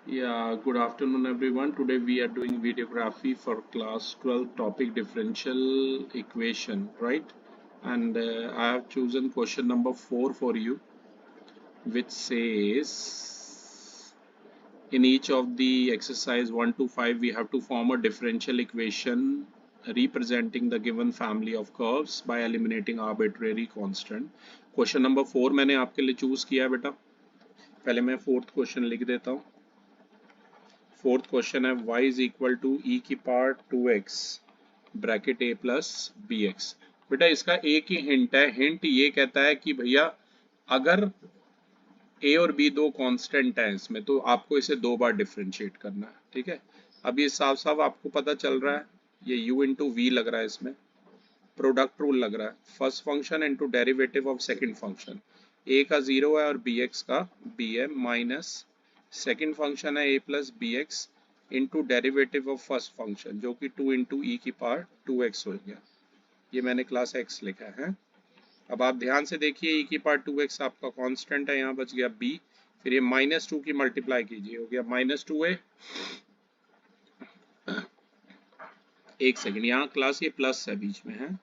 Yeah, good afternoon everyone. Today we are doing videography for class 12 topic differential equation, right? And I have chosen question number 4 for you, which says in each of the exercise 1 to 5 we have to form a differential equation representing the given family of curves by eliminating arbitrary constant. Question number 4 मैंने आपके लिए choose किया है बेटा. पहले मैं fourth question लिख देता हूँ. फोर्थ क्वेश्चन है y is equal to e की power 2x bracket a plus b x. बेटा इसका एक ही हिंट है. हिंट ये कहता है कि भैया अगर a और b दो कांस्टेंट हैं इसमें तो आपको इसे दो बार डिफरेंशिएट करना है. ठीक है, अब ये साफ साफ आपको पता चल रहा है. ये u इंटू वी लग रहा है, इसमें प्रोडक्ट रूल लग रहा है. First function into derivative of second function. a का 0 है और bx का b है, माइनस सेकेंड फंक्शन है a plus b x into derivative of first function जो कि 2 इंटू ई की पावर 2x हो गया. ये मैंने क्लास x लिखा है. अब आप ध्यान से देखिए, ई की पावर 2x आपका कांस्टेंट है, यहाँ बच गया b. फिर ये -2 की मल्टीप्लाई कीजिए, हो गया -2a. एक सेकेंड, यहाँ क्लास ये प्लस है बीच में है.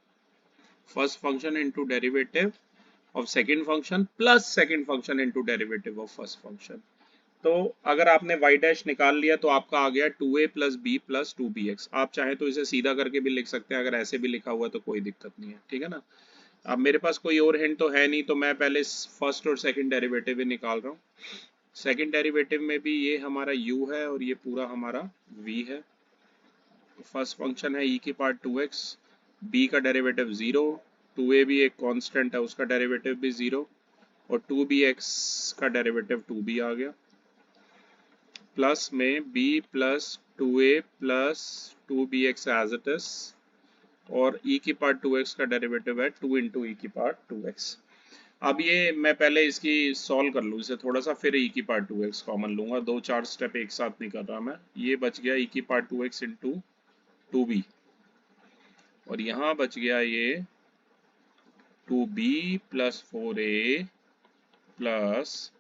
First function into derivative of second function plus second function into derivative of first function. तो अगर आपने y डैश निकाल लिया तो आपका आ गया 2a plus B plus 2bx. आप चाहे तो इसे सीधा करके भी लिख सकते हैं, अगर ऐसे भी लिखा हुआ तो कोई दिक्कत नहीं है. ठीक है ना. अब मेरे पास कोई और हिंट तो है नहीं, तो मैं पहले फर्स्ट और सेकंड डेरिवेटिव ही निकाल रहा हूँ. सेकंड डेरिवेटिव में भी ये हमारा u है और ये पूरा हमारा v है. फर्स्ट फंक्शन है e की पावर 2x, b का डेरिवेटिव 0, 2a भी एक कांस्टेंट है उसका डेरिवेटिव भी 0, और 2bx का डेरिवेटिव 2b आ गया. प्लस में b plus 2a plus 2bx as it is, और e की पावर 2x का डेरिवेटिव है 2 इंटू ई की पावर 2x. अब ये मैं पहले इसकी सॉल्व कर लूँ इसे थोड़ा सा, फिर e की पावर 2x कॉमन लूंगा. दो चार स्टेप एक साथ नहीं कर रहा मैं. ये बच गया e की पावर 2x इंटू 2b, और यहाँ बच गया ये 2b plus 4a plus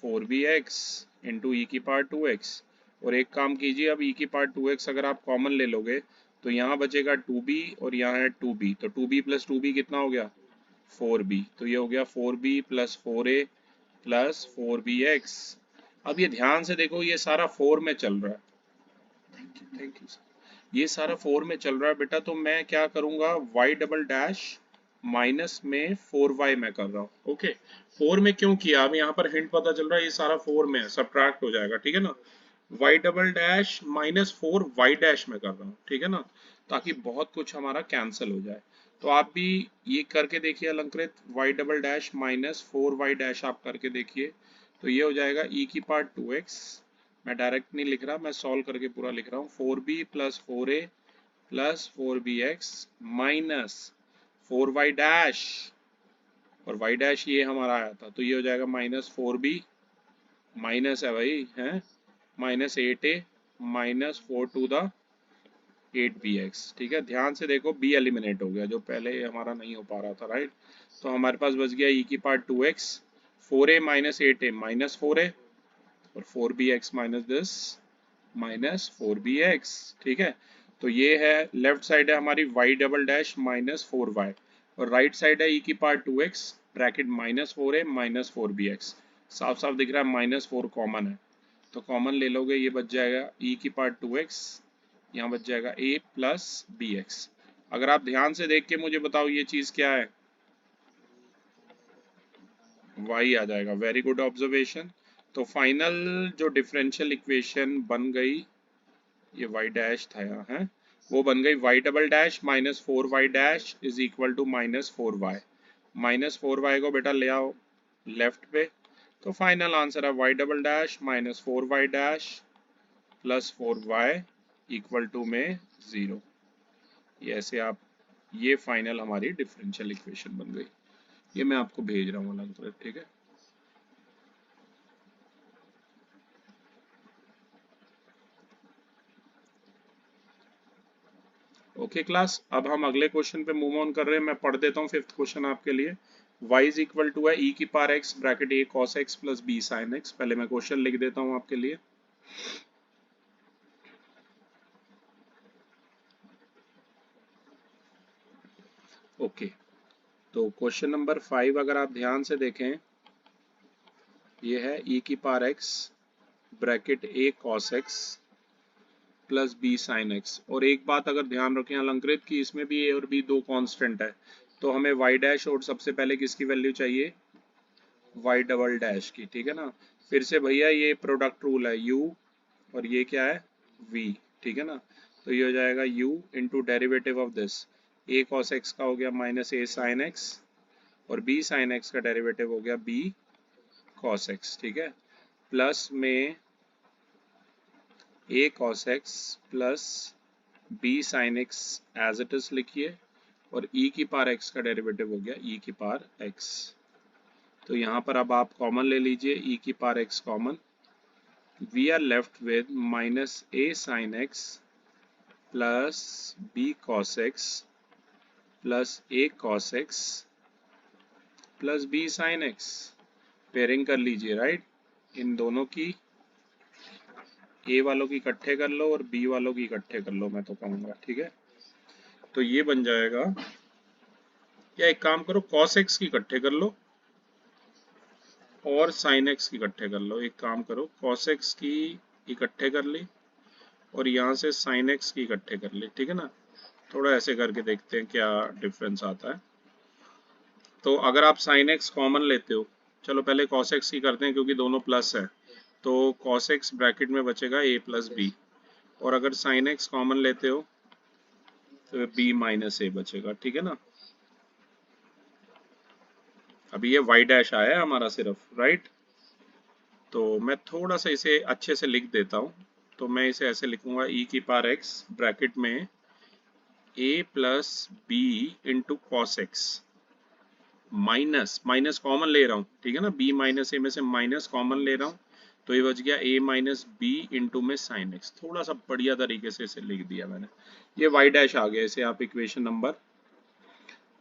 4bx into ई की पावर 2x. और एक काम कीजिए, अब ई की पावर 2x अगर आप कॉमन ले लोगे तो यहाँ बचेगा 2b और यहाँ है 2b, तो 2b प्लस 2b कितना हो गया 4b. तो ये हो गया 4b plus 4a plus 4bx. अब ये ध्यान से देखो, ये सारा 4 में चल रहा है. Thank you sir. ये सारा 4 में चल रहा है बेटा, तो मैं क्या करूंगा, y डबल डैश माइनस में 4y मैं कर रहा हूँ. ओके, 4 में क्यों किया, अब यहाँ पर हिंट पता चल रहा है. ये सारा 4 में है, सब्ट्रैक्ट हो जाएगा. ठीक है ना. y double dash minus 4y dash में कर रहा हूँ. ठीक है ना, ताकि बहुत कुछ हमारा कैंसिल हो जाए. तो आप भी ये करके देखिए अलंकृत, y double dash minus 4y dash आप करके देखिए. तो ये हो जाएगा e की पावर 2x. मैं डायरेक्ट नहीं लिख रहा, मैं सॉल्व करके पूरा लिख रहा हूँ. 4b plus 4a plus 4bx minus 4y dash, और y डैश ये हमारा आया था, तो ये हो जाएगा माइनस 4b, माइनस है भाई है, minus 8a minus 4 to the 8bx. ठीक है, ध्यान से देखो b एलिमिनेट हो गया जो पहले हमारा नहीं हो पा रहा था. राइट, तो हमारे पास बच गया e की power 2x, 4a minus 8a minus 4a, और 4bx minus this minus 4bx. ठीक है, तो ये है लेफ्ट साइड है हमारी y double dash minus 4y, और राइट साइड है e की power 2x bracket minus 4a minus 4bx. साफ साफ दिख रहा है माइनस 4 कॉमन है, तो कॉमन ले लोगे, ये बच जाएगा e की पावर 2x, यहाँ बच जाएगा a प्लस bx. अगर आप ध्यान से देख के मुझे बताओ ये चीज क्या है, y आ जाएगा. Very good observation. तो फाइनल जो डिफरेंशियल इक्वेशन बन गई, ये y डैश था यहाँ है, वो बन गई y double dash minus 4y dash is equal to minus 4y. Minus 4y को बेटा ले आओ लेफ्ट पे, तो फाइनल आंसर है y double dash minus 4y dash plus 4y equal to में 0. ये ऐसे आप, ये फाइनल हमारी डिफरेंशियल इक्वेशन बन गई. ये मैं आपको भेज रहा हूँ अलग. ठीक है, ओके क्लास. अब हम अगले क्वेश्चन पे मूव ऑन कर रहे हैं. मैं पढ़ देता हूँ फिफ्थ क्वेश्चन आपके लिए. y इज इक्वल टू है e की power x bracket a cos x plus b sin x. पहले मैं क्वेश्चन लिख देता हूँ आपके लिए. ओके, तो क्वेश्चन नंबर 5 अगर आप ध्यान से देखें, ये है e की power x bracket a cos x plus b sin x। और एक बात अगर ध्यान रखें अलंकृत की, इसमें भी a और b दो कांस्टेंट है, तो हमें y डैश और सबसे पहले किसकी वैल्यू चाहिए, y डबल डैश की, ठीक है ना। फिर से भैया ये प्रोडक्ट रूल है, u और ये क्या है v, ठीक है ना। तो ये हो जाएगा u into derivative of this a cos x का हो गया माइनस a sin x, और b sin x का डेरिवेटिव हो गया b cos x, ठीक है। प्लस में a cos x plus b sin x as it is लिखिए, और e की पावर x का डेरिवेटिव हो गया e की पावर x। तो यहाँ पर अब आप कॉमन ले लीजिए e की power x common, we are left with minus a sin x plus b cos x plus a cos x plus b sin x। Pairing कर लीजिए, राइट। इन दोनों की a वालों की इकट्ठे कर लो और b वालों की इकट्ठे कर लो, मैं तो कहूँगा, ठीक है। तो ये बन जाएगा, या एक काम करो cos x की इकट्ठे कर लो और sin x की इकट्ठे कर लो। एक काम करो cos x की इकट्ठे कर ली और यहाँ से sin x की इकट्ठे कर ली, ठीक है ना। थोड़ा ऐसे करके देखते हैं क्या डिफरेंस आता है। तो अगर आप sin x कॉमन लेते हो, चलो पहले cos x की करते हैं क्योंकि दोनों प्लस है, तो cos x ब्रैकेट में बचेगा a प्लस बी, और अगर sin x कॉमन लेते हो तो b माइनस a बचेगा, ठीक है ना। अभी ये y डैश आया है हमारा सिर्फ, राइट। तो मैं थोड़ा सा इसे अच्छे से लिख देता हूँ, तो मैं इसे ऐसे लिखूंगा e की पावर x ब्रैकेट में a plus b into cos x, minus minus common ले रहा हूँ, ठीक है ना, b माइनस ए में से माइनस कॉमन ले रहा हूँ, तो ये बच गया a माइनस बी इंटू में साइन एक्स। थोड़ा सा बढ़िया तरीके से इसे लिख दिया मैंने, ये y डैश आ गया। इसे आप इक्वेशन नंबर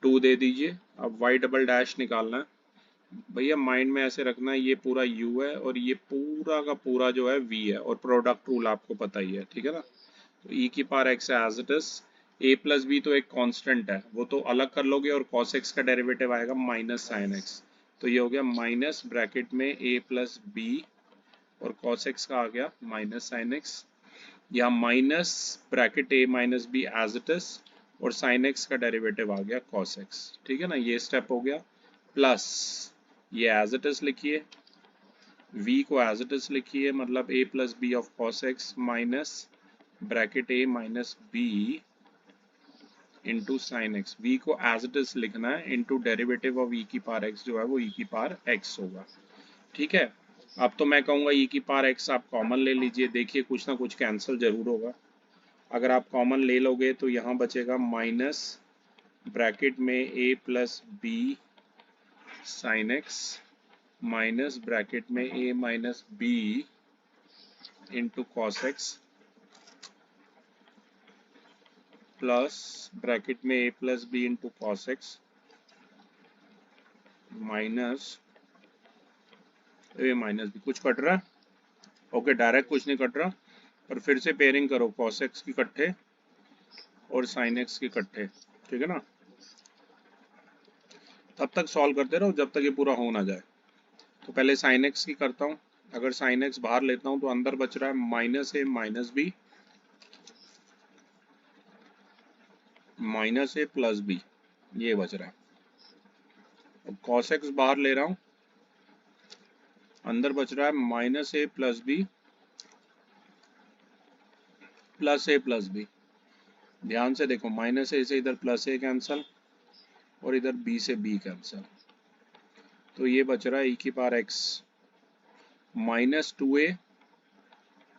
2 दे दीजिए। अब y डबल डैश निकालना है भैया, माइंड में ऐसे रखना है, ये पूरा u है और ये पूरा का पूरा जो है v है, और प्रोडक्ट रूल आपको पता ही है, ठीक है ना। तो e की पावर x है as it is, a plus b तो एक कांस्टेंट है, वो तो अलग कर लोगे, और cos x का डेरिवेटिव आएगा माइनस साइन x। तो ये हो गया माइनस ब्रैकेट में a प्लस बी और cos x का आ गया माइनस साइन x, या minus bracket a minus b as it is, और साइन x का डेरिवेटिव आ गया cos x, ठीक है ना। ये स्टेप हो गया, प्लस ये एज इट इज लिखिए, v को एज इट इज लिखिए, मतलब a plus b of cos x minus bracket a minus b into sine x. v को एज इट इज लिखना है इंटू डेरिवेटिव ऑफ e की पावर x जो है वो e की पावर x होगा, ठीक है। अब तो मैं कहूँगा e की पावर x आप कॉमन ले लीजिए, देखिए कुछ ना कुछ कैंसिल जरूर होगा। अगर आप कॉमन ले लोगे तो यहाँ बचेगा माइनस ब्रैकेट में a plus b sine x minus bracket में a minus b into cos x plus bracket में a plus b into cos x minus a minus b. कुछ कट रहा है? ओके, डायरेक्ट कुछ नहीं कट रहा, पर फिर से पेयरिंग करो cos x की इकट्ठे और sin x की इकट्ठे, ठीक है ना। तब तक सॉल्व करते रहो जब तक ये पूरा हो ना जाए। तो पहले sin x की करता हूँ, अगर sin x बाहर लेता हूँ तो अंदर बच रहा है minus a minus B minus A plus B, ये बच रहा है। अब cos x बाहर ले रहा हूँ, अंदर बच रहा है माइनस ए प्लस बी प्लस ए प्लस बी। ध्यान से देखो, माइनस ए से इधर प्लस ए कैंसल और इधर b से b कैंसल, तो ये बच रहा है e की power x minus 2a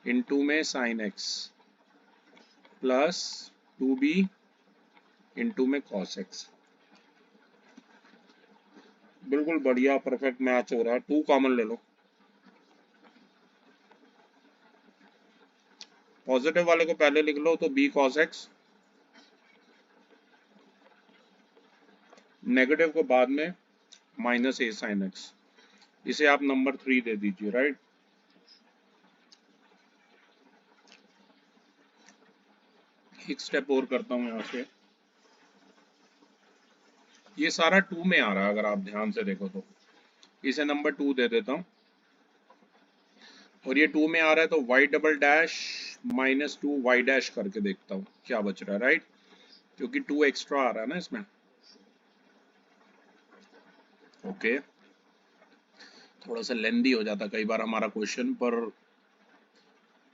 into में sine x plus 2b into में cos x। बिल्कुल बढ़िया परफेक्ट मैच हो रहा है। 2 कॉमन ले लो, पॉजिटिव वाले को पहले लिख लो तो b cos x, नेगेटिव को बाद में माइनस a sin x। इसे आप नंबर 3 दे दीजिए, राइट। एक स्टेप और करता हूँ यहाँ से। ये सारा 2 में आ रहा है, अगर आप ध्यान से देखो तो इसे नंबर 2 दे देता हूँ, और ये 2 में आ रहा है तो y double dash minus 2 y dash करके देखता हूँ क्या बच रहा है, राइट, क्योंकि 2 एक्स्ट्रा आ रहा है ना इसमें। ओके, थोड़ा सा लेंदी हो जाता कई बार हमारा क्वेश्चन, पर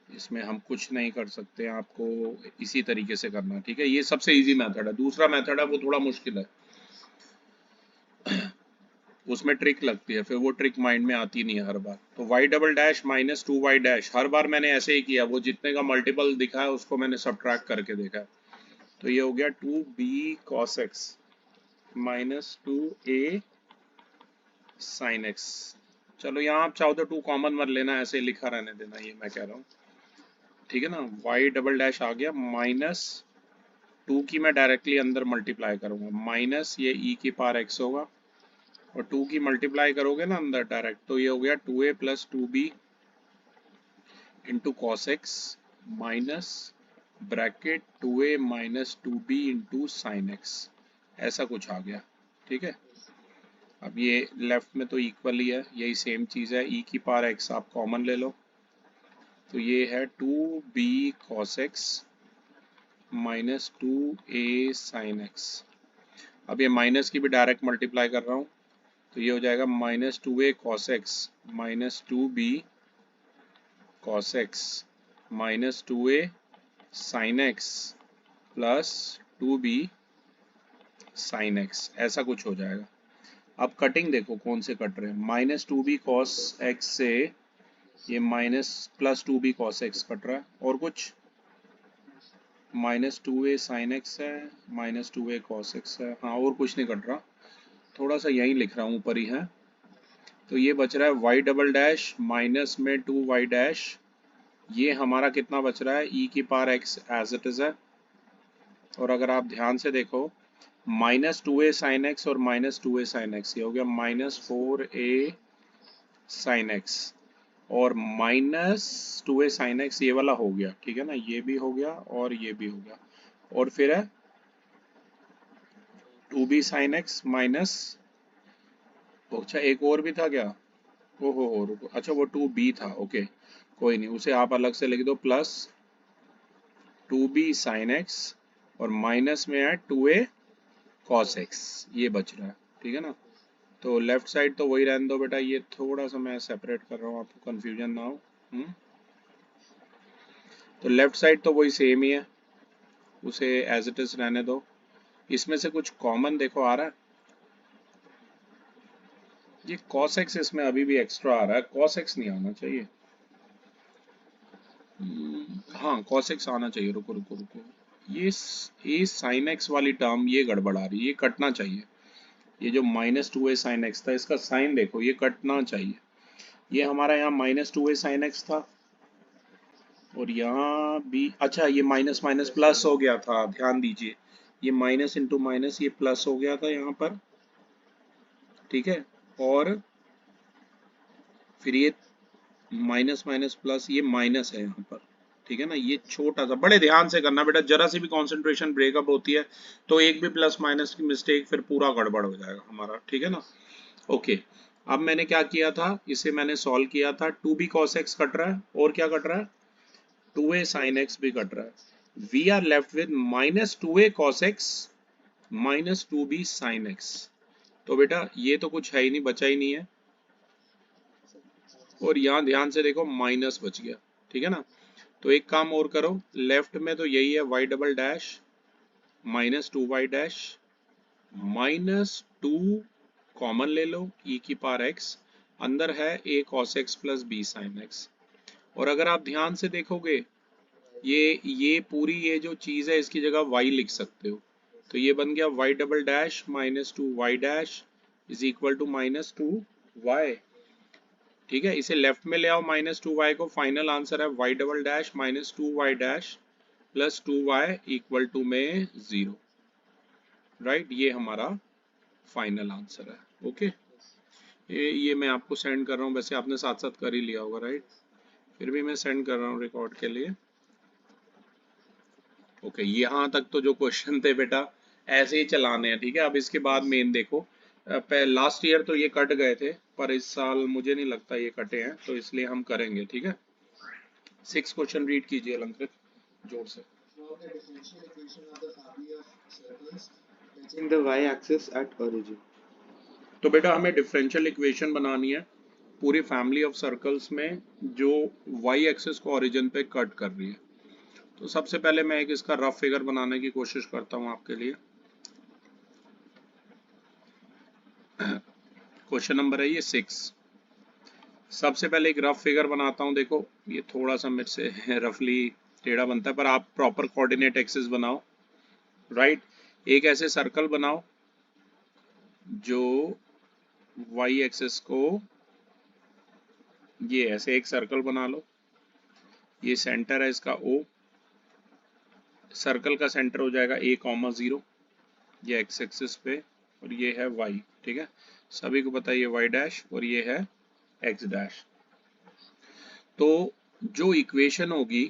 इसमें हम कुछ नहीं कर सकते, आपको इसी तरीके से करना, ठीक है। ये सबसे इजी मेथड है। दूसरा मेथड है वो थोड़ा मुश्किल है, उसमें ट्रिक लगती है, फिर वो ट्रिक माइंड में आती नहीं है हर बार। तो y double dash minus 2 y dash हर बार मैंने ऐसे ही किया, वो जितने का मल्टीपल दिखा है उसको मैंने सबट्रैक्ट करके देखा। तो ये हो गया 2b cos x minus 2a sin x। चलो यहाँ आप चाहो तो 2 कॉमन मत लेना, ऐसे लिखा रहने देना, ये मैं कह रहा हूँ, ठीक है ना। y डबल डैश आ गया माइनस 2 की मैं डायरेक्टली अंदर मल्टीप्लाई करूंगा, माइनस ये e की पावर x होगा, और 2 की मल्टीप्लाई करोगे ना अंदर डायरेक्ट, तो ये हो गया 2a plus 2b into cos x minus bracket 2a minus 2b into sine x, ऐसा कुछ आ गया, ठीक है। अब ये लेफ्ट में तो इक्वल ही है, यही सेम चीज़ है, e की पावर x आप कॉमन ले लो, तो ये है 2b cos x minus 2a sin x। अब ये माइनस की भी डायरेक्ट मल्टीप्लाई कर रहा हूँ, तो ये हो जाएगा minus 2a cos x minus 2b cos x minus 2a sin x plus 2b sin x, ऐसा कुछ हो जाएगा। अब कटिंग देखो कौन से कट रहे हैं, माइनस 2b cos x से ये minus plus 2b cos x cut रहा है, और कुछ माइनस 2a sin x है, माइनस 2a cos x है, हाँ और कुछ नहीं कट रहा, थोड़ा सा यहीं लिख रहा हूँ, ऊपर ही है। तो ये बच रहा है y डबल डैश माइनस में 2y डैश, ये हमारा कितना बच रहा है, e की power x as it is है, और अगर आप ध्यान से देखो माइनस 2a साइन एक्स और माइनस 2a साइन एक्स, ये हो गया माइनस 4a साइन एक्स, और माइनस 2a साइन एक्स ये वाला हो गया, ठीक है ना, ये भी हो गया और ये भी हो गया, और फिर है 2b साइन एक्स माइनस, अच्छा एक और भी था क्या, हो रुको, अच्छा वो 2b था, ओके कोई नहीं, उसे आप अलग से लिख दो, प्लस 2b साइन एक्स और माइनस में है 2a cos x, ये बच रहा है, ठीक है ना। तो लेफ्ट साइड तो वही रहने दो बेटा, ये थोड़ा सा मैं सेपरेट कर रहा हूँ, आपको कंफ्यूजन ना हो। तो लेफ्ट साइड तो वही सेम ही है, उसे एज इट इज रहने दो। इसमें से कुछ कॉमन देखो आ रहा है, ये cos x इसमें अभी भी एक्स्ट्रा आ रहा है, cos x नहीं आना चाहिए, हाँ cos x आना चाहिए, रुको रुको रुको, ये sin x वाली टर्म ये गड़बड़ आ रही है, ये कटना चाहिए, ये जो माइनस 2a साइन एक्स था इसका साइन देखो, ये कटना चाहिए, ये हमारा यहाँ माइनस 2a साइन एक्स था, और यहाँ भी, अच्छा ये माइनस माइनस प्लस हो गया था, ध्यान दीजिए, ये माइनस इंटू माइनस ये प्लस हो गया था यहाँ पर, ठीक है, और फिर ये माइनस माइनस प्लस ये माइनस है यहाँ पर, ठीक है ना। ये छोटा सा, बड़े ध्यान से करना बेटा, जरा सी भी कंसंट्रेशन ब्रेकअप होती है तो एक भी प्लस माइनस की मिस्टेक फिर पूरा गड़बड़ हो जाएगा हमारा, ठीक है ना। ओके, अब मैंने क्या किया था, इसे मैंने सॉल्व किया था, 2b cos x कट रहा है, और क्या कट रहा है, 2a sin x भी कट रहा है, we are left with minus 2a cos x minus 2b sin x। तो बेटा ये तो कुछ है ही नहीं, बचा ही नहीं है, और यहाँ ध्यान से देखो माइनस बच गया, ठीक है ना। तो एक काम और करो, लेफ्ट में तो यही है y double dash minus 2y dash minus 2 common ले लो, e की पावर x, अंदर है a cos x plus b sin x, और अगर आप ध्यान से देखोगे ये पूरी ये जो चीज़ है इसकी जगह y लिख सकते हो, तो ये बन गया y double dash minus 2y dash is equal to minus 2y, ठीक है। इसे लेफ्ट में ले आओ माइनस 2y को, फाइनल आंसर है y double dash minus 2y dash plus 2y equal to में 0, राइट, ये हमारा फाइनल आंसर है। ओके, ये मैं आपको सेंड कर रहा हूँ, वैसे आपने साथ साथ कर ही लिया होगा, राइट, फिर भी मैं सेंड कर रहा हूँ रिकॉर्ड के लिए। ओके, यहाँ तक तो जो क्वेश्चन थे बेटा ऐसे ही चलाने हैं, ठीक है। अब इसके बाद मेन देखो, लास्ट ईयर तो ये कट गए थे, पर इस साल मुझे नहीं लगता ये कटे हैं, तो इसलिए हम करेंगे, ठीक है। 6 क्वेश्चन रीड कीजिए अलंकृत जोर से। touching the y-axis at origin. तो बेटा हमें डिफरेंशियल इक्वेशन बनानी है पूरी फैमिली ऑफ सर्कल्स में जो वाई एक्सिस को ओरिजिन पे कट कर रही है। तो सबसे पहले मैं एक इसका रफ फिगर बनाने की कोशिश करता हूं आपके लिए। क्वेश्चन नंबर है ये 6। सबसे पहले एक रफ फिगर बनाता हूं। देखो ये थोड़ा सा मेरे से रफली टेढ़ा बनता है, पर आप प्रॉपर कोऑर्डिनेट एक्सिस बनाओ, राइट। एक ऐसे सर्कल बनाओ जो वाई एक्सिस को, ये ऐसे एक सर्कल बना लो, ये सेंटर है इसका O, सर्कल का सेंटर हो जाएगा A,0, ये एक्स एक्सिस पे, और ये है y, ठीक है। सभी को पता है ये y डैश और ये है x डैश। तो जो इक्वेशन होगी,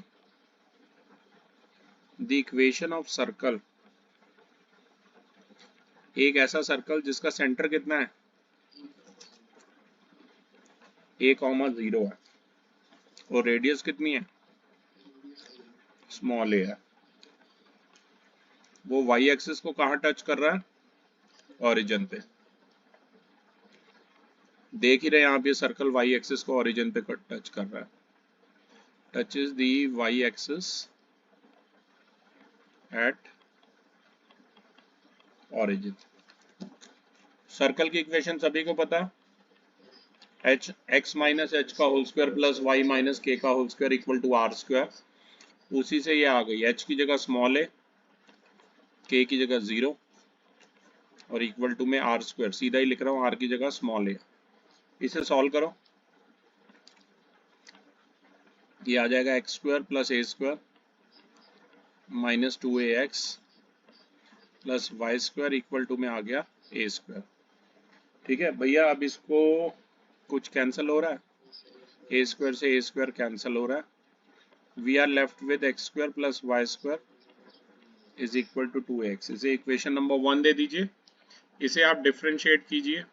द इक्वेशन ऑफ सर्कल, एक ऐसा सर्कल जिसका सेंटर कितना है A,0 है और रेडियस कितनी है स्मॉल a है, वो y एक्सिस को कहाँ टच कर रहा है ओरिजिन पे। देख ही रहे हैं आप, ये सर्कल y एक्सिस को ओरिजिन पे टच कर रहा है, touches the y axis at origin. Circle की इक्वेशन सभी को पता है, एच एक्स माइनस एच का whole square plus y minus k का whole square equal to r square. उसी से ये आ गई, एच की जगह स्मॉल ए, के की जगह 0 और इक्वल टू में आर स्क्वायर, सीधा ही लिख रहा हूँ, आर की जगह स्मॉल ए। इसे सॉल्व करो, ये आ जाएगा x square plus a square minus 2ax plus y square equal to में आ गया ए स्क्वायर, ठीक है भैया। अब इसको कुछ कैंसिल हो रहा है, ए स्क्वायर से ए स्क्वायर कैंसिल हो रहा है, we are left with x square plus y square is equal to 2x। इसे इक्वेशन नंबर 1 दे दीजिए, इसे आप डिफरेंशिएट कीजिए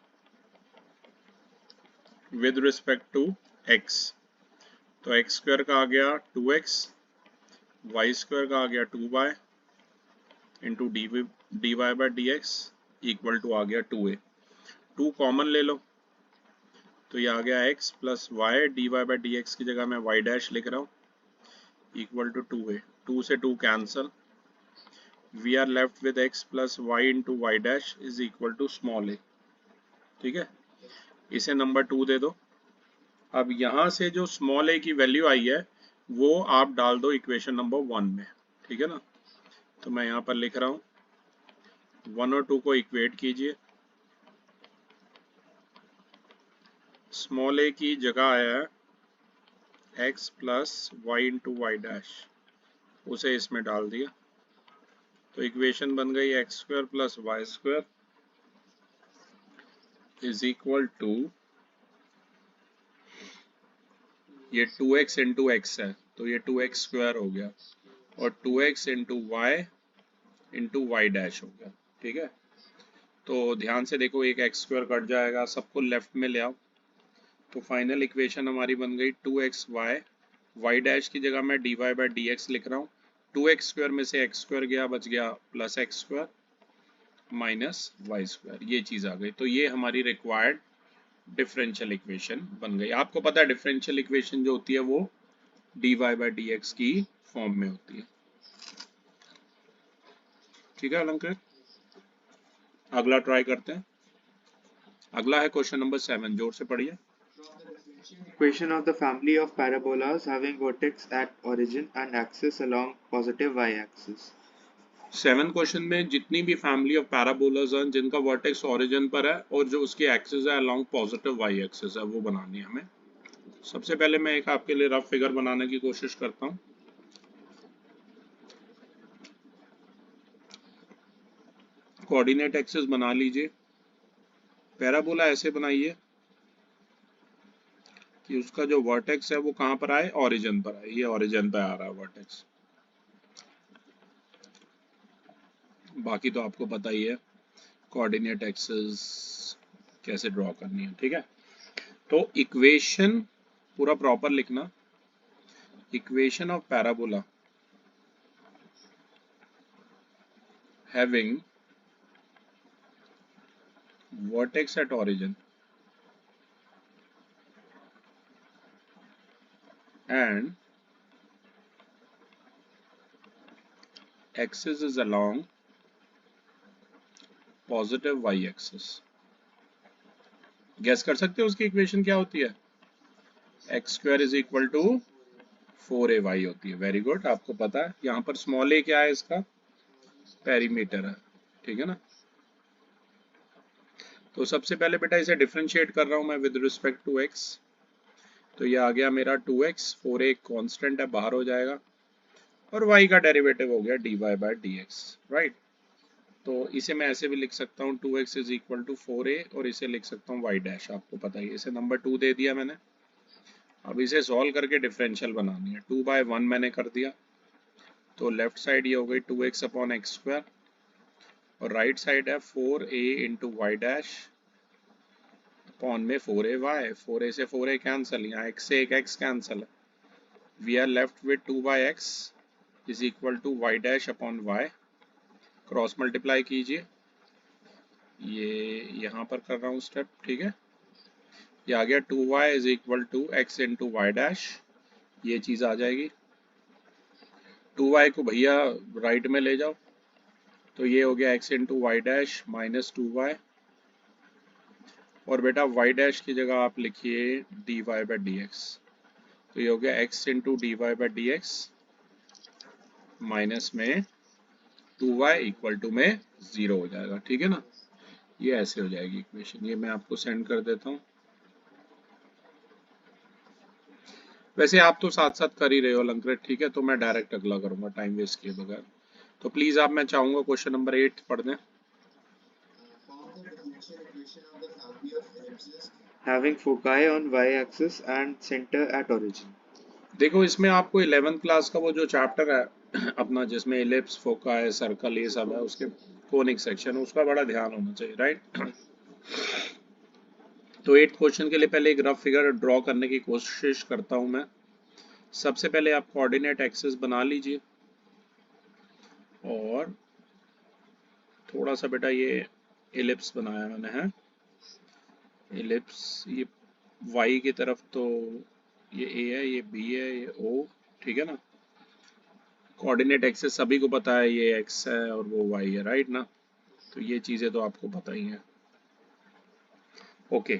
विद रिस्पेक्ट टू x। तो एक्स स्क्वायर का आ गया 2x, वाई स्क्वायर का आ गया 2y into dy by D x equal to आ गया 2a। 2 कॉमन ले लो, तो ये आ गया x plus y, d Y by D x की जगह मैं y डैश लिख रहा हूँ इक्वल टू 2a। 2 से 2 cancel, we are left with x plus Y into Y dash is equal to small a, ठीक है। इसे नंबर 2 दे दो। अब यहाँ से जो स्मॉल a की वैल्यू आई है वो आप डाल दो इक्वेशन नंबर 1 में, ठीक है ना। तो मैं यहाँ पर लिख रहा हूँ 1 और 2 को इक्वेट कीजिए, स्मॉल a की जगह आया है x plus Y into Y dash, उसे इसमें डाल दिया, तो इक्वेशन बन गई x square plus y square is equal to, ये 2x इंटू एक्स है तो ये 2x स्क्वायर हो गया और 2x इंटू वाई डैश हो गया, ठीक है। तो ध्यान से देखो, एक एक्स स्क्वायर कट जाएगा, सबको लेफ्ट में ले आओ, तो फाइनल इक्वेशन हमारी बन गई 2xy, वाई डैश की जगह मैं dy बाई डी एक्स लिख रहा हूँ, 2x स्क्वायर में से x स्क्वायर गया, बच गया plus x square minus y square, ये चीज़ आ गई। तो ये हमारी रिक्वायर्ड डिफरेंशियल इक्वेशन बन गई। आपको पता है डिफरेंशियल इक्वेशन जो होती है वो dy बाई डी एक्स की फॉर्म में होती है, ठीक है अलंकृत। अगला ट्राई करते हैं, अगला है क्वेश्चन नंबर 7, जोर से पढ़िए। Equation of the family of parabolas having vertex at origin and axis along positive y-axis. 7 question में जितनी भी फैमिली ऑफ पैराबोलास हैं जिनका वर्टेक्स ओरिजिन पर है और जो उसकी एक्सिस है अलोंग पॉजिटिव वाई एक्सिस है, वो बनानी है हमें। सबसे पहले मैं एक आपके लिए रफ फिगर बनाने की कोशिश करता हूँ। कोऑर्डिनेट एक्सिस बना लीजिए, पैराबोला ऐसे बनाइए कि उसका जो वर्टेक्स है वो कहाँ पर आए, ओरिजिन पर आए। ये ओरिजिन पर आ रहा है वर्टेक्स, बाकी तो आपको पता ही है कोऑर्डिनेट एक्सिस कैसे ड्रॉ करनी है, ठीक है। तो इक्वेशन पूरा प्रॉपर लिखना, equation of parabola having vertex at origin and axis is along positive y axis। Guess कर सकते हो उसकी इक्वेशन क्या होती है? X square is equal to 4ay होती है। वेरी गुड, आपको पता है। यहाँ पर स्मॉल ए क्या है? इसका पेरीमीटर है, ठीक है ना। तो सबसे पहले बेटा इसे डिफरेंशिएट कर रहा हूं मैं विद रिस्पेक्ट टू एक्स। तो ये आ गया मेरा 2x, 4a कांस्टेंट है, बाहर हो जाएगा, और y का डेरिवेटिव हो गया dy बाय dx, राइट। तो इसे मैं ऐसे भी लिख सकता हूँ 2x is equal to 4a, और इसे लिख सकता हूँ y डैश, आपको पता ही है। इसे नंबर 2 दे दिया मैंने। अब इसे सॉल्व करके डिफरेंशियल बनानी है। 2/1 मैंने कर दिया, तो लेफ्ट साइड ये हो गई 2x अपॉन एक्स स्क्वायर, और राइट साइड है 4a into Y dash upon में 4ay। 4a से 4a कैंसिल, यहाँ x से एक x कैंसिल है। We are left with 2/x is equal to y dash upon y. Cross multiply कीजिए, ये यहाँ पर कर रहा हूँ स्टेप, ठीक है। ये आ गया 2y is equal to x into Y dash, ये चीज आ जाएगी। 2y को भैया राइट में ले जाओ, तो ये हो गया x into Y dash minus 2y, और बेटा y डैश की जगह आप लिखिए dy बाई डी एक्स। तो ये हो गया x into d Y by D x minus में 2y इक्वल टू में 0 हो जाएगा, ठीक है ना। ये ऐसे हो जाएगी इक्वेशन। ये मैं आपको सेंड कर देता हूँ। वैसे आप तो साथ साथ कर ही रहे हो अलंकृत, ठीक है, तो मैं डायरेक्ट अगला करूंगा टाइम वेस्ट किए बगैर। तो प्लीज आप, मैं चाहूंगा क्वेश्चन नंबर 8 पढ़ दें। having foci on y-axis and center at origin। देखो इसमें आपको 11th क्लास का वो जो चैप्टर है अपना, जिसमें इलिप्स, फोका है, सर्कल, ये सब है, उसके कोनिक सेक्शन, उसका बड़ा ध्यान होना चाहिए, राइट। तो 8 क्वेश्चन के लिए पहले एक रफ फिगर ड्रॉ करने की कोशिश करता हूं मैं। सबसे पहले आप कोऑर्डिनेट एक्सिस बना लीजिए, और थोड़ा सा बेटा ये इलिप्स बनाया मैंने है, इलिप्स। ये y की तरफ तो ये a है, ये b है, ये o, ठीक है ना। कोऑर्डिनेट एक्सिस सभी को पता है, ये x है और वो y है, राइट ना। तो ये चीजें तो आपको पता ही है। ओके,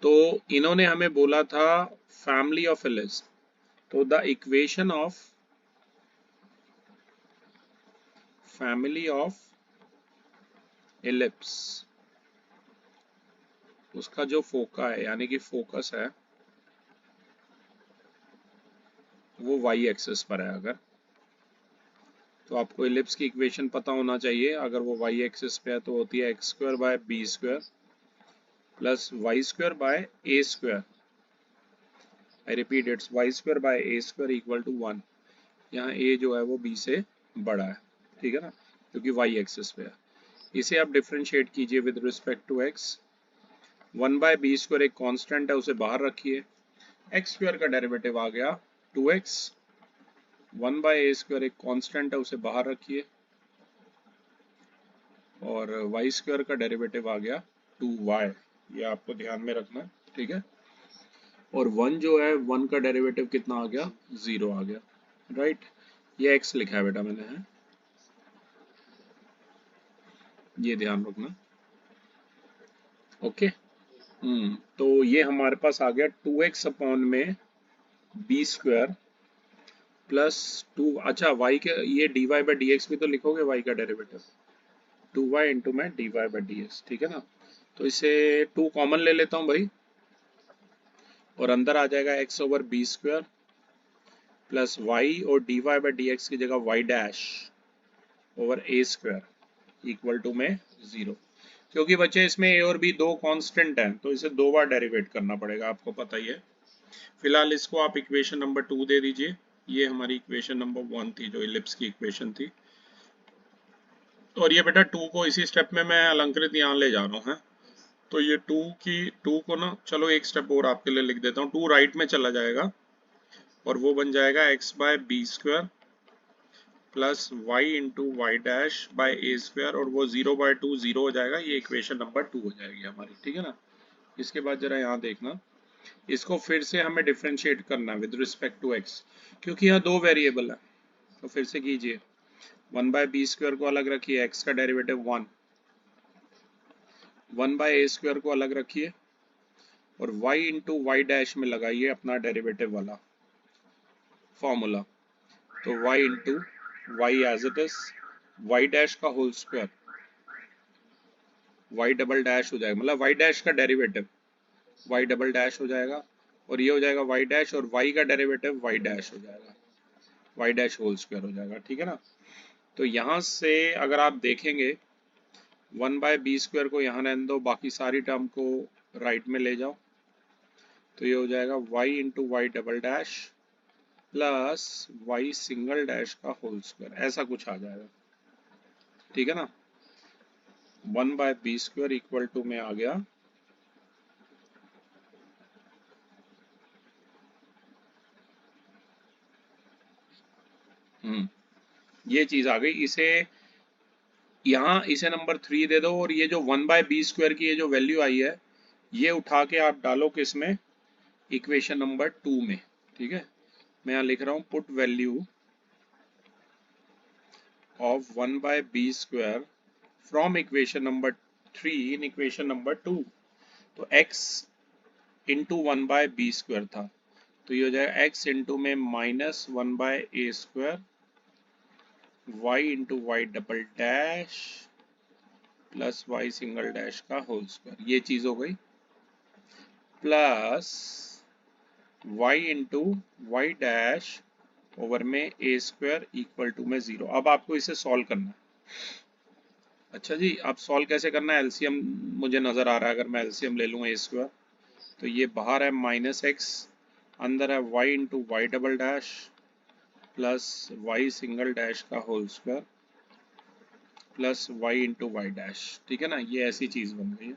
तो इन्होंने हमें बोला था फैमिली ऑफ इलिप्स। तो the equation of family of ellipse, उसका जो फोका है यानी कि फोकस है वो y एक्सिस पर है। अगर तो आपको इलिप्स की इक्वेशन पता होना चाहिए। अगर वो y एक्सिस पे है तो होती है x square by b square plus y square by a square. I repeat, it's y square by a square equal to 1। यहाँ a जो है वो b से बड़ा है, ठीक है ना, क्योंकि y एक्सिस पे है। इसे आप डिफरेंशिएट कीजिए with respect to x। 1 by b square एक कांस्टेंट है, उसे बाहर रखिए। एक्स स्क्वायर का डेरिवेटिव आ गया 2x। 1 बाय ए स्क्वायर एक कांस्टेंट है, उसे बाहर रखिए, और वाई स्क्वायर का डेरिवेटिव आ गया 2y। ये आपको ध्यान में रखना, ठीक है। और 1 जो है, 1 का डेरिवेटिव कितना आ गया? 0 आ गया, राइट। ये x लिखा है बेटा मैंने, है, ये ध्यान रखना। ओके, तो ये हमारे पास आ गया 2x अपॉन में बी स्क्वायर प्लस 2। अच्छा, y के ये dy बाई डी एक्स भी तो लिखोगे, y का डेरिवेटिव 2y इंटू में dy बाई डी एक्स, ठीक है ना। तो इसे 2 कॉमन ले लेता हूँ भाई, और अंदर आ जाएगा x over b square plus y, और dy बाई डी एक्स की जगह y dash over a square equal to में 0। क्योंकि बच्चे इसमें a और b दो कांस्टेंट हैं, तो इसे 2 बार डेरिवेट करना पड़ेगा, आपको पता ही है। फिलहाल इसको आप इक्वेशन नंबर 2 दे दीजिए। ये हमारी इक्वेशन नंबर 1 थी, जो इलिप्स की इक्वेशन थी। और ये बेटा 2 को इसी स्टेप में मैं अलंकृत यहाँ ले जा रहा हूँ, है। तो ये 2 को ना, चलो एक स्टेप और आपके लिए लिख देता हूँ। 2 राइट में चला जाएगा और वो बन जाएगा x by b square plus Y into Y dash by a square, और वो 0/2 0 हो जाएगा। ये इक्वेशन नंबर 2 हो जाएगी हमारी, ठीक है ना। इसके बाद जरा यहाँ देखना, इसको फिर से हमें डिफरेंशिएट करना है विद रिस्पेक्ट टू x, क्योंकि यहाँ दो वेरिएबल है। तो फिर से कीजिए, 1/b स्क्वायर को अलग रखिए, x का डेरिवेटिव 1, 1/a स्क्वायर को अलग रखिए और y इंटू वाई डैश में लगाइए अपना डेरिवेटिव वाला फॉर्मूला। तो y into Y as it is, Y dash का whole square, Y double dash हो जाएगा, मतलब वाई डैश का डेरिवेटिव वाई डबल डैश हो जाएगा, और ये हो जाएगा वाई डैश, और वाई का डेरिवेटिव वाई डैश हो जाएगा, वाई डैश होल स्क्वायर हो जाएगा, ठीक है ना। तो यहाँ से अगर आप देखेंगे 1/b स्क्वायर को यहाँ रहने दो, बाकी सारी टर्म को राइट में ले जाओ। तो ये हो जाएगा y into Y double dash plus Y single dash का होल स्क्वायर, ऐसा कुछ आ जाएगा, ठीक है ना। 1/b स्क्वायर इक्वल टू में आ गया ये चीज आ गई। इसे यहाँ इसे नंबर 3 दे दो, और ये जो 1/b स्क्वायर की ये जो वैल्यू आई है, ये उठा के आप डालो किसमें, इक्वेशन नंबर 2 में, ठीक है। मैं यहाँ लिख रहा हूँ put value of 1/b square from equation number 3 in equation number 2। तो x इंटू 1/b स्क्वायर था, तो ये हो जाएगा x इंटू में -1/a square y into Y double dash plus Y single dash का होल स्क्वायर, ये चीज हो गई, plus y into Y dash over में a स्क्वायर इक्वल टू में 0। अब आपको इसे सॉल्व करना है। अच्छा जी, आप सॉल्व कैसे करना है, एलसीएम मुझे नजर आ रहा है। अगर मैं एलसीएम ले लूँ ए स्क्वायर, तो ये बाहर है -x, अंदर है y into Y double dash plus Y single dash का whole square plus y into Y dash, ठीक है ना। ये ऐसी चीज बन गई है।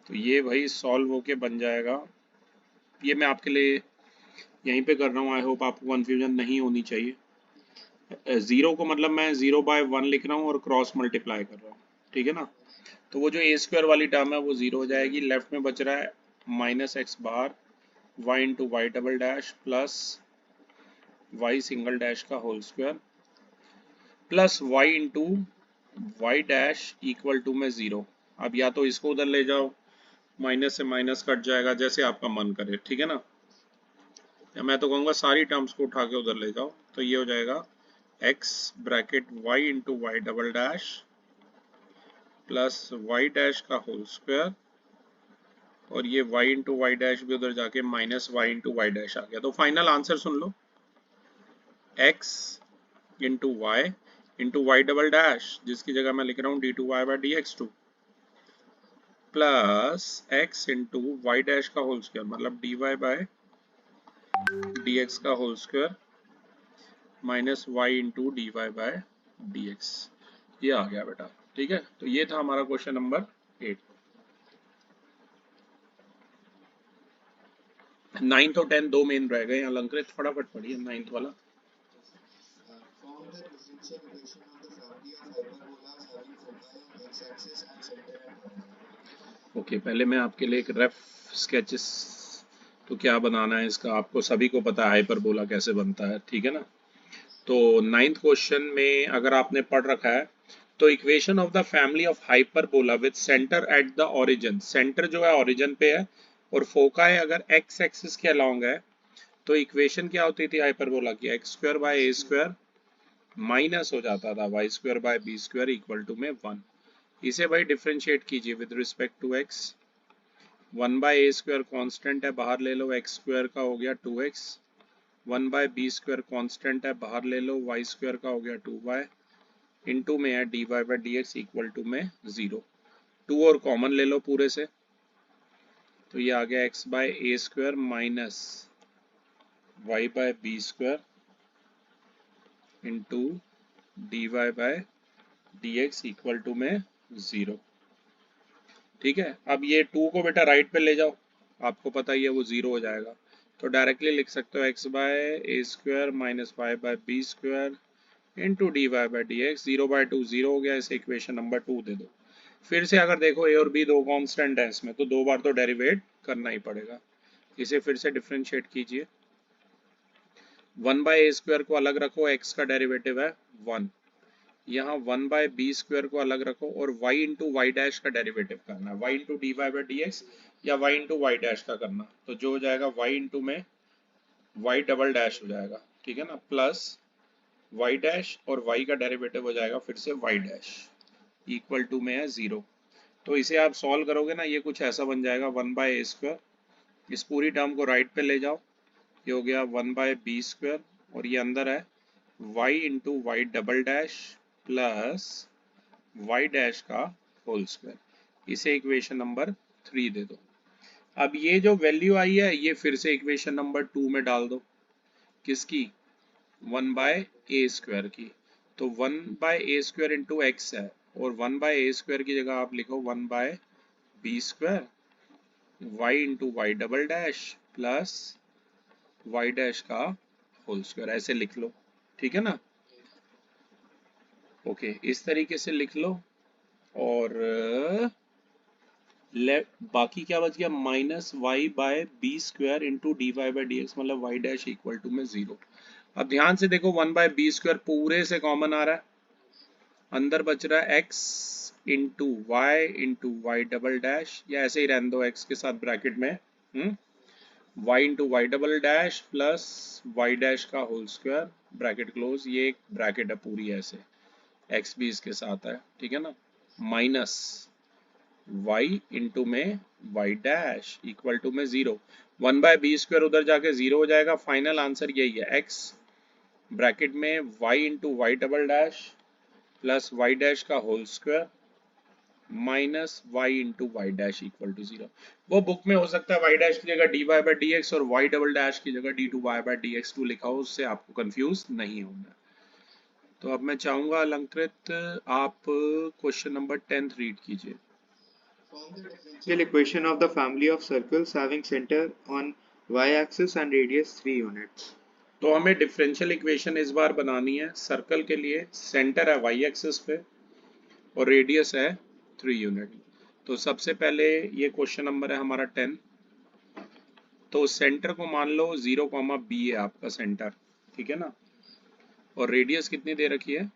तो ये भाई सॉल्व होके बन जाएगा। ये मैं आपके लिए यहीं पे कर रहा हूँ, आई होप आपको कंफ्यूजन नहीं होनी चाहिए। 0 को मतलब मैं 0/1 लिख रहा हूँ और क्रॉस मल्टीप्लाई कर रहा हूँ, ठीक है ना। तो वो जो ए स्क्वायर वाली टर्म है वो 0 हो जाएगी। लेफ्ट में बच रहा है -x बार Y into Y double dash plus Y single dash का whole square plus Y into Y dash equal to में 0। अब या तो इसको उधर ले जाओ, माइनस से माइनस कट जाएगा, जैसे आपका मन करे, ठीक है ना। या मैं तो कहूँगा सारी टर्म्स को उठा के उधर ले जाओ। तो ये हो जाएगा x bracket Y into Y double dash plus Y dash का होल स्क्वायर, और ये y इंटू वाई डैश भी उधर जाके minus Y into Y dash आ गया। तो फाइनल आंसर सुन लो, x into Y double dash, जिसकी जगह मैं लिख रहा हूँ d2y/dx2 plus x into Y dash का होल स्क्वायर, मतलब dy/dx का whole square minus Y into dy/dx। ये आ गया बेटा, ठीक है। तो ये था हमारा क्वेश्चन नंबर 8। 9th और 10th दो मेन रह गए। अलंकृत फटाफट पढ़िए 9th वाला। Form the differential equation of the family of hyperbolas having foci on x-axis and center at origin। Okay, पहले मैं आपके लिए एक रफ स्केचेस, तो क्या बनाना है इसका आपको सभी को पता है, हाइपरबोला कैसे बनता है, ठीक है ना। तो 9th क्वेश्चन में अगर आपने पढ़ रखा है, तो equation of the family of hyperbola with centre at the origin, centre जो है ओरिजिन पे है और फोकाई अगर एक्स एक्सिस के अलोंग है, तो इक्वेशन क्या होती थी हाइपरबोला की, x² / a² माइनस हो जाता था y² / b² इक्वल टू में 1। इसे भाई डिफरेंशिएट कीजिए with respect to x। 1/a² constant है, बाहर ले लो, x² का हो गया 2x, 1/b² कांस्टेंट है, बाहर ले लो, y² का हो गया 2y, इनटू में है dy/dx इक्वल टू में 0। 2 और कॉमन ले लो पूरे से, तो ये आ गया x/a² minus y/b² into dy by dx equal to में 0। ठीक है, अब ये 2 को बेटा राइट पे ले जाओ, आपको पता ही है वो 0 हो जाएगा, तो डायरेक्टली लिख सकते हो x by a square minus y by b square into d Y by D x. 0/2 0 हो गया, इसे इक्वेशन नंबर 2 दे दो। फिर से अगर देखो ए और बी दो कांस्टेंट है इसमें, तो 2 बार तो डेरिवेट करना ही पड़ेगा। इसे फिर से डिफरेंशिएट कीजिए। 1/a² को अलग रखो, x का डेरिवेटिव है 1। यहाँ 1/b² को अलग रखो और y इंटू वाई डैश का डेरिवेटिव करना है, y into d Y by D x या y इंटू वाई डैश का करना, तो जो हो जाएगा y इंटू में y डबल डैश हो जाएगा, ठीक है ना, प्लस y डैश और y का डेरिवेटिव हो जाएगा फिर से y डैश इक्वल टू में है 0। तो इसे आप सॉल्व करोगे ना, ये कुछ ऐसा बन जाएगा 1/a²। इस पूरी टर्म को राइट पे ले जाओ, ये हो गया 1/b² और ये अंदर है y into Y double dash plus y dash का होल स्क्वायर। इसे इक्वेशन नंबर 3 दे दो। अब ये जो वैल्यू आई है ये फिर से इक्वेशन नंबर 2 में डाल दो, किसकी, 1/a² की। तो 1/a² इंटू एक्स है और 1/a² की जगह आप लिखो 1/b², y into Y double dash plus y dash का होल स्क्वायर, ऐसे लिख लो, ठीक है ना। ओके, इस तरीके से लिख लो। और बाकी क्या बच गया, minus y by b square into d Y by D x, मतलब वाई डैश इक्वल टू में 0। अब ध्यान से देखो 1/b² पूरे से कॉमन आ रहा है, अंदर बच रहा है x into Y double dash, या ऐसे ही रहने दो x के साथ ब्रैकेट में, y into Y double dash plus Y dash का होल स्क्वायर ब्रैकेट क्लोज। ये एक ब्रैकेट है पूरी ऐसे, x भी इसके साथ है, ठीक है ना, माइनस y इंटू में y डैश इक्वल टू में 0। 1/b² उधर जाके 0 हो जाएगा। फाइनल आंसर यही है, x ब्रैकेट में y into Y double dash plus Y dash का whole square minus Y into Y dash equal to 0। वो बुक में हो सकता है वाई डैश की जगह d Y by D x और वाई डबल डैश की जगह d two y by D x two लिखा हो, उससे आपको कंफ्यूज नहीं होना। तो अब मैं चाहूंगा अलंकृत आप क्वेश्चन नंबर 10 रीड कीजिए। Form the differential equation of the family of circles having center on y-axis and radius 3 units. तो हमें डिफरेंशियल इक्वेशन इस बार बनानी है सर्कल के लिए, सेंटर है वाई एक्सिस पे और रेडियस है 3 यूनिट। तो सबसे पहले ये क्वेश्चन नंबर है हमारा 10। तो सेंटर को मान लो 0,b है आपका सेंटर, ठीक है ना, और रेडियस कितनी दे रखी है,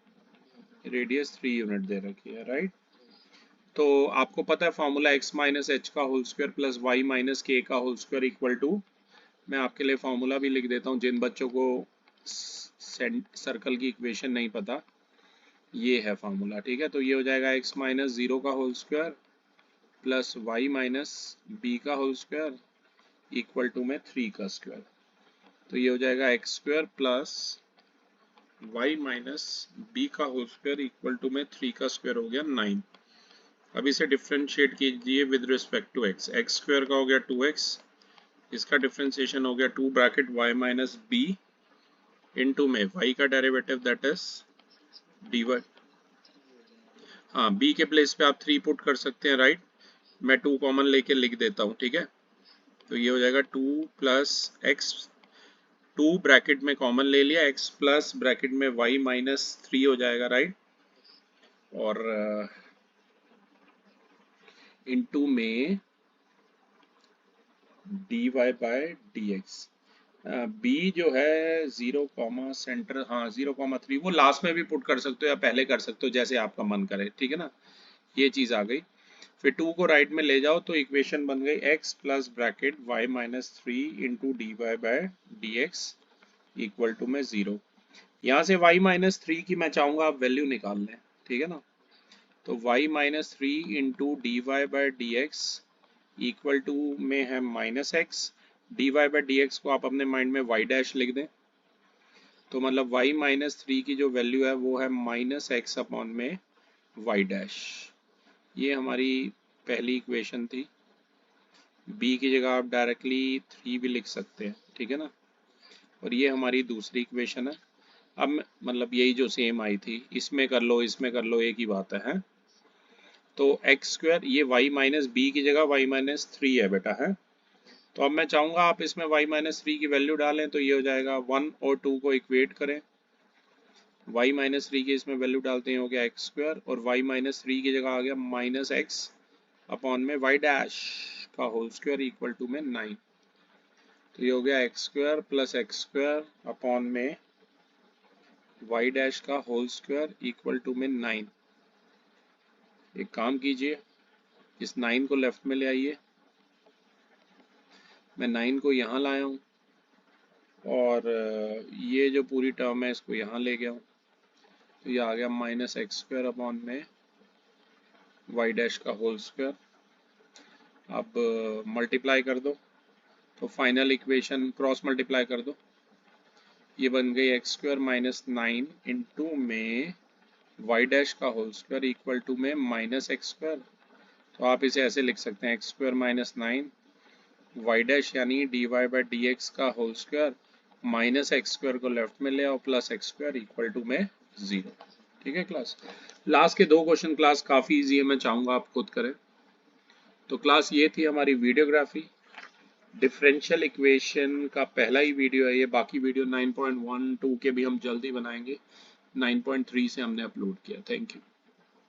रेडियस 3 यूनिट दे रखी है, राइट। तो आपको पता है फॉर्मूला x माइनस एच का whole square plus y minus k का होल स्क्वायर इक्वल टू, मैं आपके लिए फॉर्मूला भी लिख देता हूँ जिन बच्चों को सर्कल की इक्वेशन नहीं पता, ये है फॉर्मूला, ठीक है। तो ये हो जाएगा x माइनस 0 का whole square plus y minus b का होल स्क्वायर इक्वल टू में 3 का स्क्वायर। तो ये हो जाएगा x square plus y minus b का होल स्क्वायर इक्वल टू में 3 का स्क्वायर हो गया 9। अब इसे डिफरेंशिएट कीजिए with respect to x। X square का हो गया 2x, इसका डिफरेंशिएशन हो गया 2 bracket y minus b into में y का डेरिवेटिव दैट इज dy। हाँ, b के प्लेस पे आप 3 पुट कर सकते हैं, राइट। मैं 2 कॉमन लेके लिख देता हूँ, ठीक है। तो ये हो जाएगा 2 प्लस x, 2 ब्रैकेट में कॉमन ले लिया, x प्लस ब्रैकेट में y माइनस 3 हो जाएगा, राइट। और इंटू में dy बाय dx। b जो है 0, सेंटर, हाँ 0,3 वो लास्ट में भी पुट कर सकते हो या पहले कर सकते हो, जैसे आपका मन करे, ठीक है ना। ये चीज़ आ गई। फिर 2 को राइट में ले जाओ तो इक्वेशन बन गई x plus bracket y minus 3 into d y by d x equal to में 0। यहाँ से y माइनस 3 की मैं चाहूँगा आप वैल्यू निकाल लें, ठीक है ना। तो y minus 3 into d y by d x equal to में है minus x, d Y by D x को आप अपने माइंड में y डैश लिख दें, तो मतलब y माइनस 3 की जो वैल्यू है वो है माइनस एक्स अपॉन में y डैश। ये हमारी पहली इक्वेशन थी। b की जगह आप डायरेक्टली 3 भी लिख सकते हैं, ठीक है ना। और ये हमारी दूसरी इक्वेशन है। अब मतलब यही जो सेम आई थी, इसमें कर लो इसमें कर लो, एक ही बात है। तो एक्स स्क्वायर, ये वाई माइनस बी की जगह वाई माइनस थ्री है बेटा, है। तो अब मैं चाहूँगा आप इसमें वाई माइनस थ्री की वैल्यू डालें, तो ये हो जाएगा 1 और 2 को इक्वेट करें, वाई माइनस थ्री की इसमें वैल्यू डालते हैं, हो गया एक्स स्क्वायर, और वाई माइनस थ्री की जगह आ गया माइनस एक्स अपॉन में वाई डैश का होल स्क्वायर इक्वल टू में 9। तो ये हो गया x square plus x square upon में वाई डैश का होल स्क्वायर इक्वल टू में 9। एक काम कीजिए, इस 9 को लेफ्ट में ले आइए, मैं 9 को यहाँ लाया हूँ, और ये जो पूरी टर्म है इसको यहाँ ले गया हूँ, तो ये आ गया माइनस एक्स स्क्वायर अपॉन में वाई डैश का होल स्क्वायर। अब मल्टीप्लाई कर दो, तो फाइनल इक्वेशन क्रॉस मल्टीप्लाई कर दो, ये बन गई एक्स स्क्वायर माइनस 9 इंटू में वाई डैश का होल स्क्वायर इक्वल टू में माइनस एक्स स्क्वायर। तो आप इसे ऐसे लिख सकते हैं, X square minus 9 Y dash यानी D Y by D X का whole square minus X square को लेफ्ट में ले आओ plus x square equal to में 0। ठीक है क्लास, लास्ट के 2 क्वेश्चन क्लास काफ़ी इजी है, मैं चाहूँगा आप खुद करें। तो क्लास ये थी हमारी वीडियोग्राफी, डिफरेंशियल इक्वेशन का पहला ही वीडियो है ये, बाकी वीडियो 9.12 के भी हम जल्दी बनाएंगे, 9.3 से हमने अपलोड किया। Thank you.